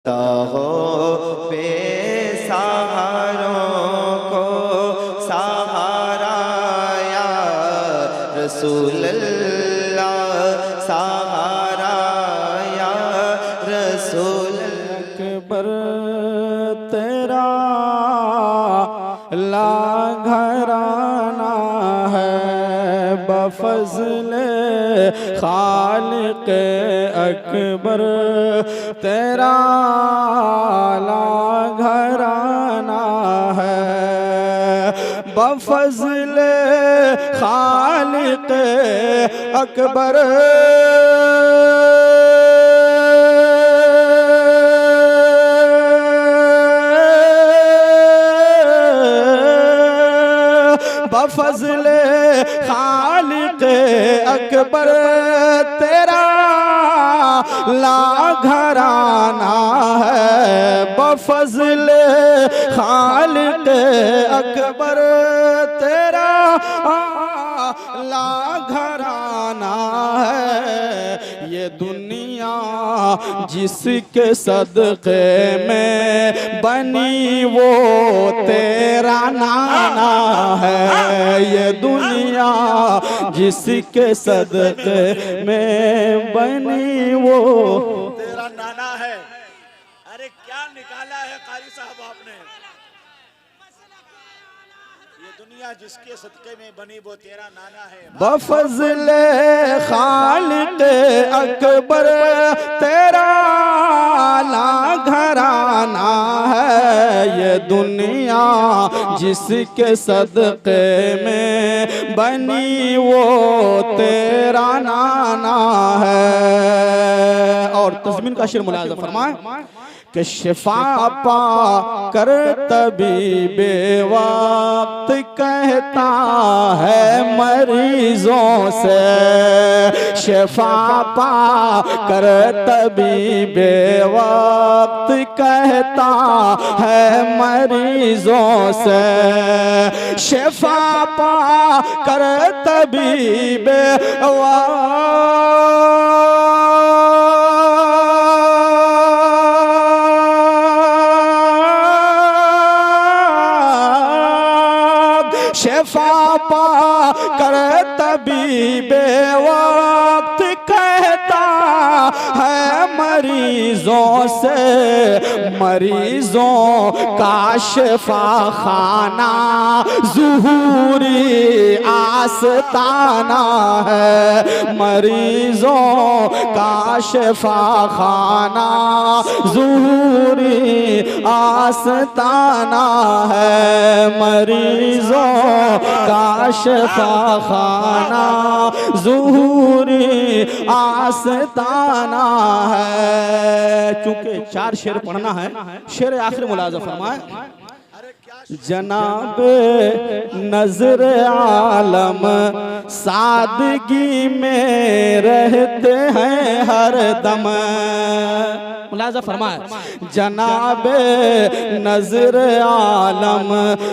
तो हो बेसहारों को सहारा या रसूल अल्लाह, सहारा या रसूल अकबर तेरा ला घराना है, बफज़्ल खालिक अकबर तेरा ला घराना है, बफज़्ल खालिक अकबर बफज़्ल खालिक अकबर तेरा ला घराना है, बफज़्ल खालिक अकबर तेरा ला घराना है। ये दुनिया जिसके सदक़े में बनी वो तेरा नाना है, ये दुनिया जिसके सदक़े में बनी वो तेरा नाना है। अरे क्या निकाला है कारी साहब आपने। ये दुनिया जिसके सदक़े में बनी वो तेरा नाना है। बफज़्ल खालिक अकबर तेरा ला घराना है, ये दुनिया जिसके सदक़े में बनी वो तेरा नाना है। और तज़मीन का शेर मुलाज़ा फरमाए कि शिफा पा कर तबीबे वक्त कहता है मरीजों से, शिफा पा कर तबीबे वक्त कहता है मरीजों से, शिफा पा कर तबीबे शिफा पा कर तबीबे वक्त कहता है मरीजों से, मरीजों का शिफा खाना ज़ुहूरी आस्ताना है, मरीजों का शिफा खाना ज़ुहूरी आस्ताना है, मरीजों का शिफा खाना ज़ुहूरी आस्ताना है। चूंकि 4 शेर पढ़ना है, शेर आखिर मुलाज़ा फरमाए। जनाब नज़र आलम सादगी में रहते हैं हर दम, मुलाज़ा फरमाए। जनाब नज़र आलम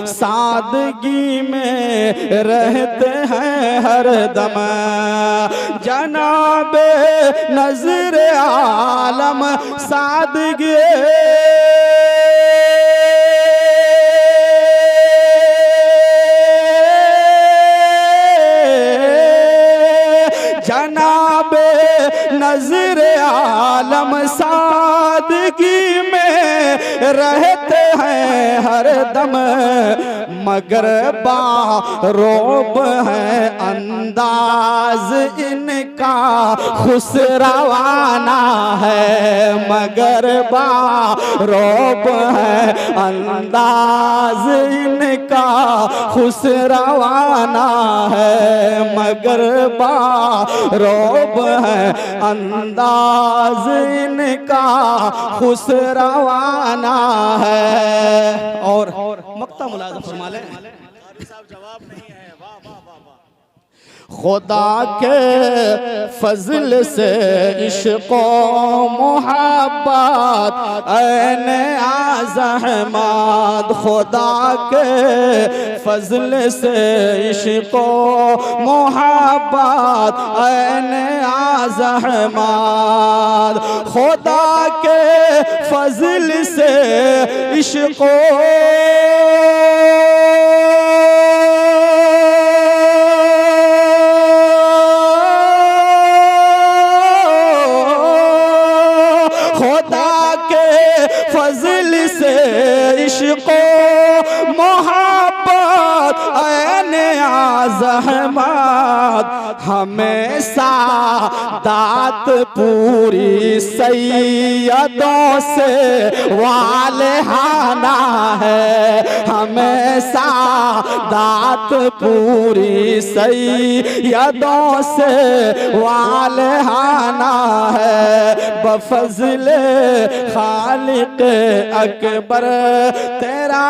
सादगी में रहते हैं हर दम, जनाब नज़र आलम सादगी जनाबे नज़र आलम सादगी में रहते हैं हर दम, मगर बारोब है अंदाज इनका खुसरवाना है, मगर बारोब है अंदाज इनका खुसरवाना है, मगर बारोब है अंदाज इनका खुसरवाना है। और मक्ता मुलाज़ा फरमा ले, जवाब नहीं है। वाह वाह वाह वाह। खुदा के फजल से इश्क़ मोहब्बत ऐन आज़हमद, खुदा के फजल से इश्क़ मोहब्बत ऐन आज़हमद, खुदा के फजल से इश्क़ फजल से इश्क़ मोहब्बत ऐन आज़हमद, हमेशा दात पूरी सैयदों से वालहाना है, हमेशा दात पूरी सैयदों से वालहाना है, बफज़ल खालिक अकबर तेरा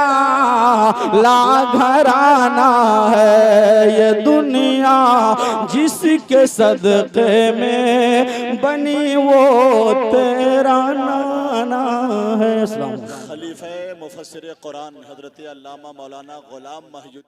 लाघराना है, ये दुनिया जिसके सदक़े में बनी वो तेरा नाना है। खलीफे मुफस्सिर कुरान हज़रत अल्लामा मौलाना ग़ुलाम महजूद